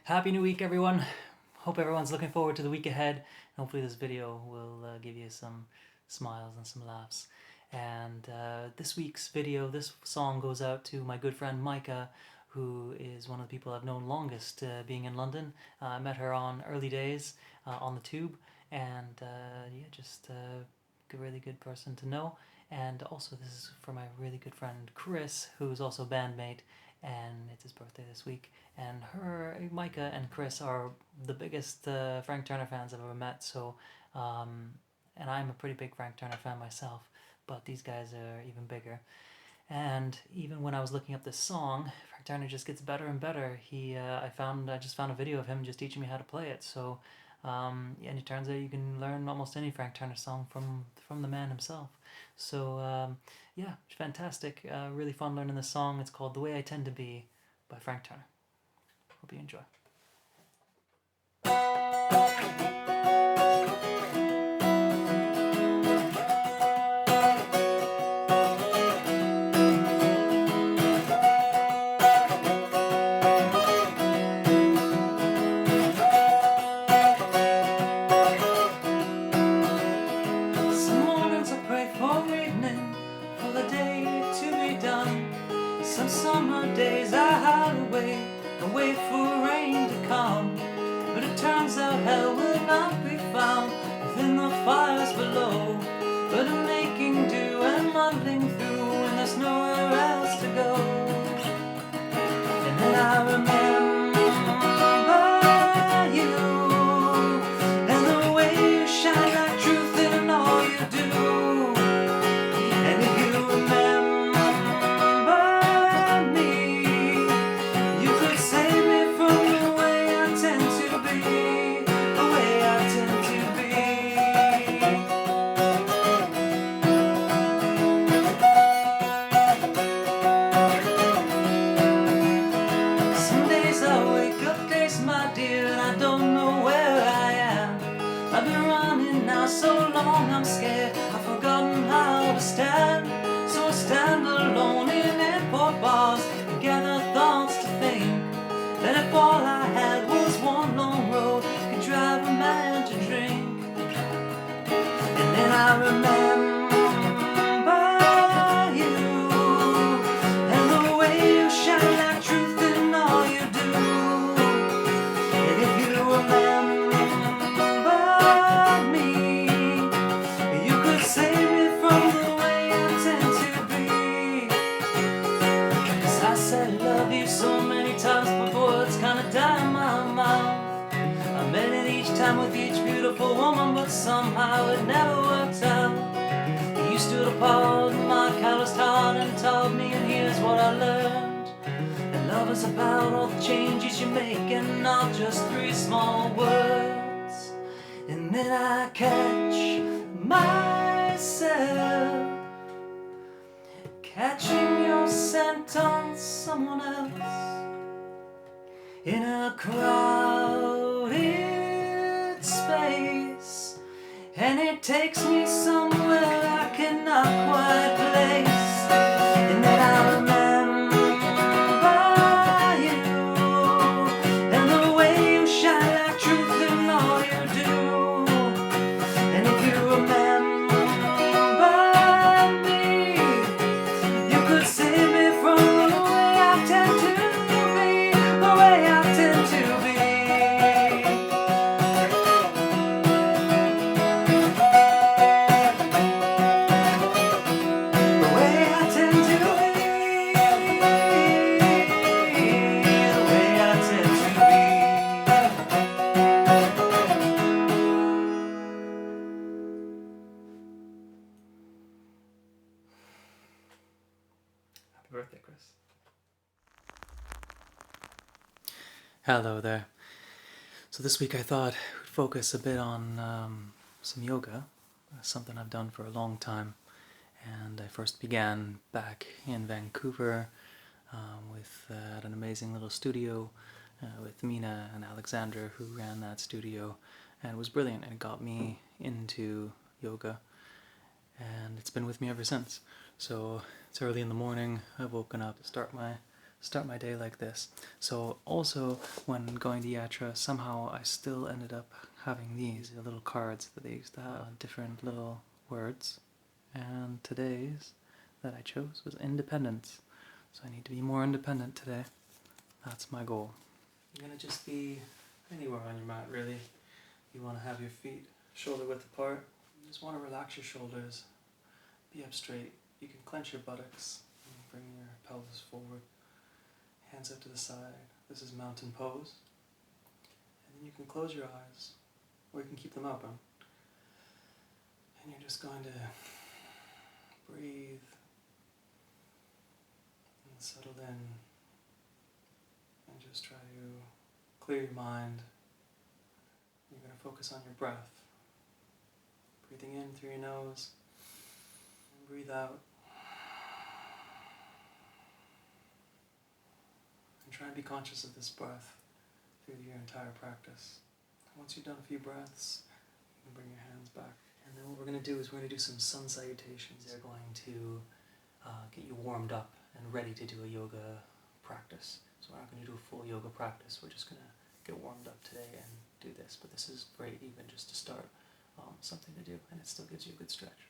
Happy New Week, everyone. Hope everyone's looking forward to the week ahead. Hopefully this video will give you some smiles and some laughs. And this week's video, this song goes out to my good friend Maaike, who is one of the people I've known longest being in London. I met her on early days on the tube, and yeah, just a really good person to know. And also this is for my really good friend Chris, who's also a bandmate, and it's his birthday this week. And Maaike and Chris are the biggest Frank Turner fans I've ever met. So, and I'm a pretty big Frank Turner fan myself, but these guys are even bigger. And even when I was looking up this song, Frank Turner just gets better and better. I just found a video of him just teaching me how to play it. So, and it turns out you can learn almost any Frank Turner song from the man himself. So, yeah, fantastic. Really fun learning this song. It's called "The Way I Tend to Be" by Frank Turner. Hope you enjoy. Some summer days I hide away and wait for rain to come, but it turns out hell will not be found within the fires below. But I'm making do and muddling through when there's nowhere else to go. And then I remember you and the way you shine like truth in all you do. And if you remember so long I'm scared, I've forgotten how to stand. So I stand alone in airport bars and gather thoughts to think that if all I had was one long road, could drive a man to drink. And then I remember you and the way you shine like truth in all you do. And if you remember with each beautiful woman, but somehow it never worked out. You stood apart in my calloused heart and taught me, and here's what I learned. And love is about all the changes you make and not just three small words. And then I catch myself catching your scent on someone else in a crowded space, and it takes me somewhere I cannot quite place. And then I remember you and the way you shine like truth in all you do. And if you remember me, you could save me from the way I tend to be, the way I tend to be. Happy birthday, Chris. Hello there. So this week I thought we'd focus a bit on some yoga, something I've done for a long time. And I first began back in Vancouver at an amazing little studio with Mina and Alexander, who ran that studio, and it was brilliant, and it got me into yoga, and it's been with me ever since. So it's early in the morning, I've woken up to start start my day like this. So also when going to Yatra, somehow I still ended up having these little cards that they used to have different little words. And today's that I chose was independence. So I need to be more independent today. That's my goal. You're gonna just be anywhere on your mat, really. You want to have your feet shoulder width apart. You just want to relax your shoulders, be up straight. You can clench your buttocks, and bring your pelvis forward, hands out to the side. This is mountain pose. And then you can close your eyes, or you can keep them open. And you're just going to breathe and settle in and just try to clear your mind. You're going to focus on your breath. Breathing in through your nose and breathe out. And try and be conscious of this breath through your entire practice. Once you've done a few breaths, you can bring your hands back. And then what we're going to do is we're going to do some sun salutations. They're going to get you warmed up and ready to do a yoga practice. So we're not going to do a full yoga practice. We're just going to get warmed up today and do this. But this is great even just to start something to do, and it still gives you a good stretch.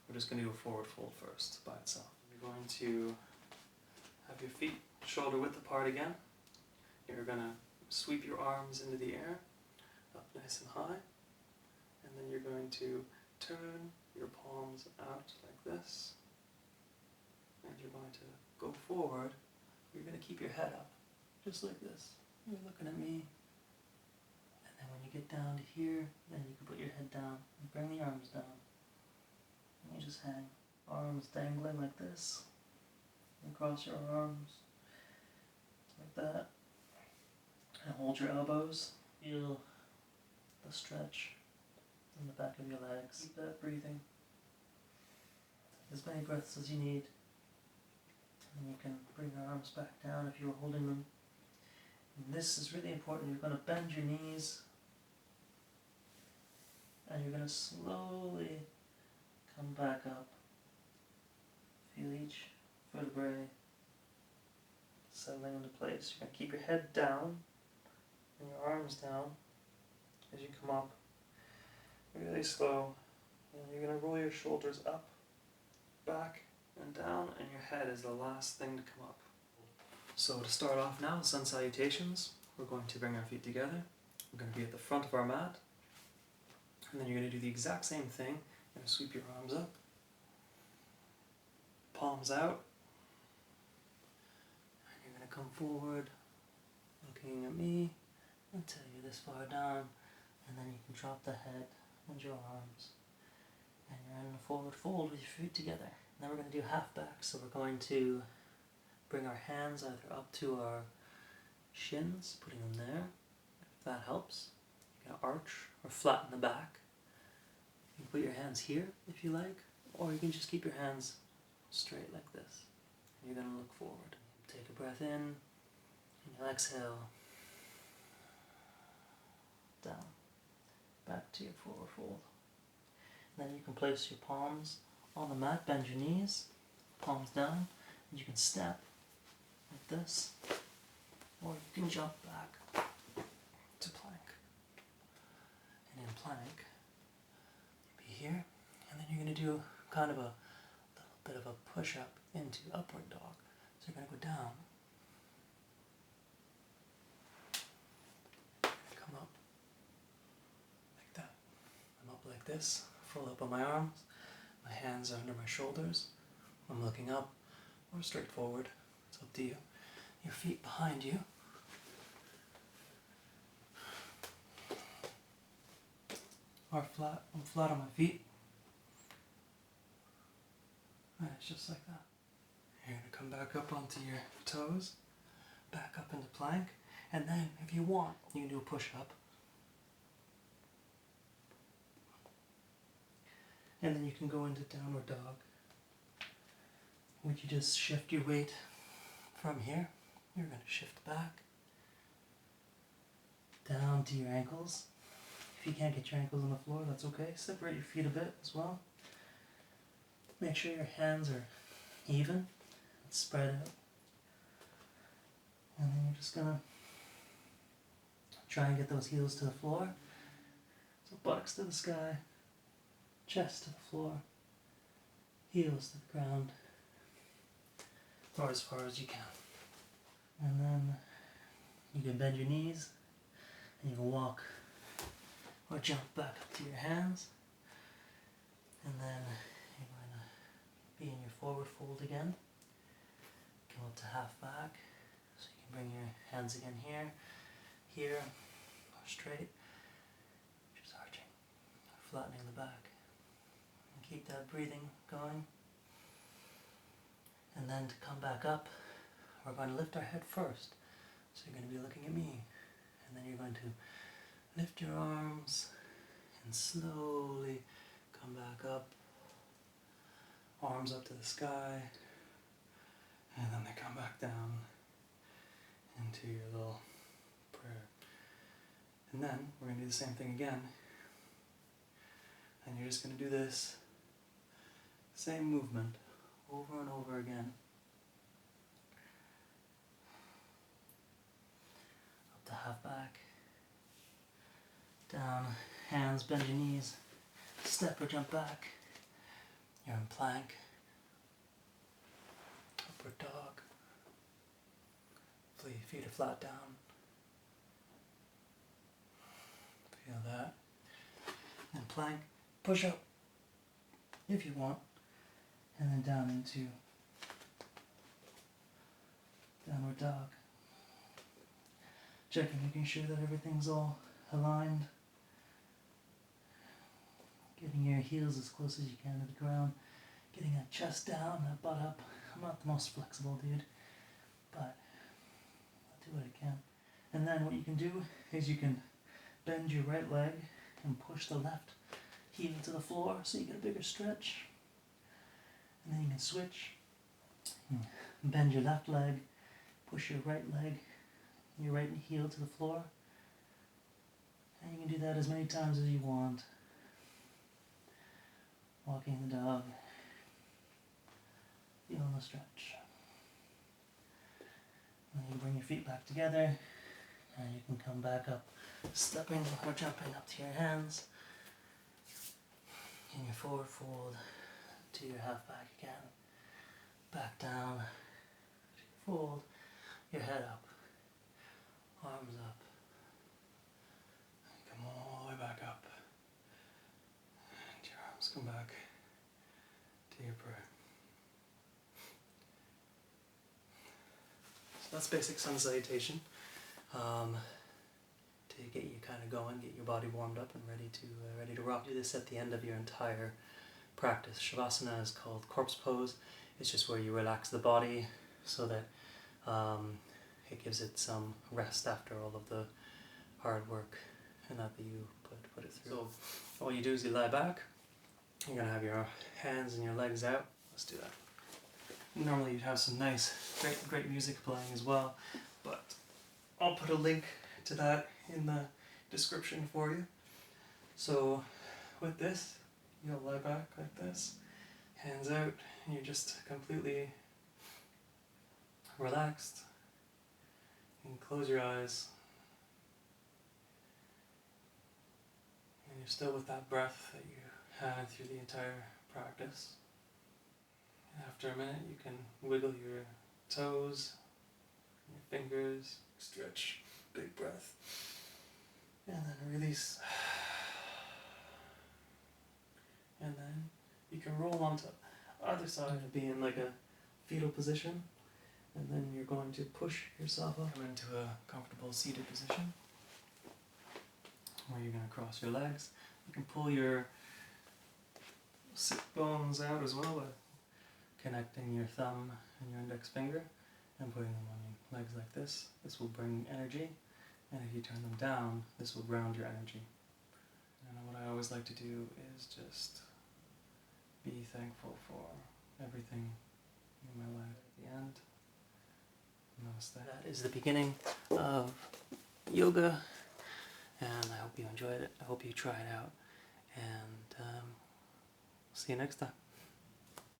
We're just going to do a forward fold first by itself. You're going to have your feet shoulder width apart again. You're going to sweep your arms into the air, up nice and high. And then you're going to turn your palms out like this. And you're going to go forward. You're going to keep your head up, just like this. You're looking at me. And then when you get down to here, then you can put your head down and bring the arms down. And you just hang. Arms dangling like this. And cross your arms like that. And hold your elbows. Feel the stretch in the back of your legs. Keep that breathing. As many breaths as you need. And you can bring your arms back down if you were holding them. And this is really important. You're going to bend your knees. And you're going to slowly come back up. Feel each vertebrae settling into place. You're going to keep your head down and your arms down as you come up. Really slow. And you're going to roll your shoulders up, back, and down, and your head is the last thing to come up. So to start off now, sun salutations. We're going to bring our feet together. We're going to be at the front of our mat. And then you're going to do the exact same thing. You're going to sweep your arms up, palms out. And you're going to come forward, looking at me until you're this far down. And then you can drop the head and your arms. And you're in a forward fold with your feet together. Now we're going to do half back, so we're going to bring our hands either up to our shins, putting them there, if that helps. You can arch or flatten the back. You can put your hands here if you like, or you can just keep your hands straight like this. And you're going to look forward. Take a breath in, and you'll exhale down, back to your forward fold. And then you can place your palms on the mat, bend your knees, palms down, and you can step like this, or you can jump back to plank. And in plank, be here, and then you're going to do kind of a little bit of a push-up into upward dog. So you're going to go down, come up like that. I'm up like this, full up on my arms. My hands are under my shoulders. I'm looking up or straight forward. It's up to you. Your feet behind you. Are flat. I'm flat on my feet. And it's just like that. You're going to come back up onto your toes. Back up into plank. And then, if you want, you can do a push-up. And then you can go into downward dog. Would you just shift your weight from here? You're going to shift back down to your ankles. If you can't get your ankles on the floor, that's okay. Separate your feet a bit as well. Make sure your hands are even and spread out. And then you're just gonna try and get those heels to the floor. So buttocks to the sky, chest to the floor, heels to the ground, or as far as you can. And then you can bend your knees, and you can walk or jump back up to your hands. And then you're going to be in your forward fold again. Come up to half back. So you can bring your hands again here, or straight, just arching, flattening the back. And keep that breathing going. And then to come back up, we're going to lift our head first. So you're going to be looking at me. And then you're going to lift your arms and slowly come back up. Arms up to the sky. And then they come back down into your little prayer. And then we're going to do the same thing again. And you're just going to do this same movement over and over again. Up to half back. Down, hands, bend your knees. Step or jump back. You're in plank. Upward dog. Feet are flat down. Feel that. And plank, push up if you want. And then down into downward dog. Checking, making sure that everything's all aligned. Getting your heels as close as you can to the ground. Getting that chest down, that butt up. I'm not the most flexible dude, but I'll do what I can. And then what you can do is you can bend your right leg and push the left heel to the floor so you get a bigger stretch. And then you can switch. Bend your left leg, push your right leg, your right heel to the floor. And you can do that as many times as you want. Walking the dog. Feeling the stretch. And then you bring your feet back together. And you can come back up, stepping or jumping up to your hands. In your forward fold to your half back again. Back down to your fold. Your head up. Arms up. And come all the way back up. And your arms come back to your prayer. So that's basic sun salutation. To get you kind of going, get your body warmed up and ready to rock. Do this at the end of your entire practice. Shavasana is called corpse pose. It's just where you relax the body so that it gives it some rest after all of the hard work and that you put it through. So all you do is you lie back. You're going to have your hands and your legs out. Let's do that. Normally you'd have some nice, great music playing as well, but I'll put a link to that in the description for you. So with this, you'll lie back like this, hands out, and you're just completely relaxed. You can close your eyes, and you're still with that breath that you had through the entire practice. And after a minute, you can wiggle your toes, your fingers, stretch, big breath, and then release. And then you can roll onto either side and be in like a fetal position, and then you're going to push yourself up, come into a comfortable seated position where you're going to cross your legs. You can pull your sit bones out as well by connecting your thumb and your index finger and putting them on your legs like this. This will bring energy, and if you turn them down, this will ground your energy. And what I always like to do is just be thankful for everything in my life. At the end, namaste. That is the beginning of yoga, and I hope you enjoyed it. I hope you try it out, and see you next time.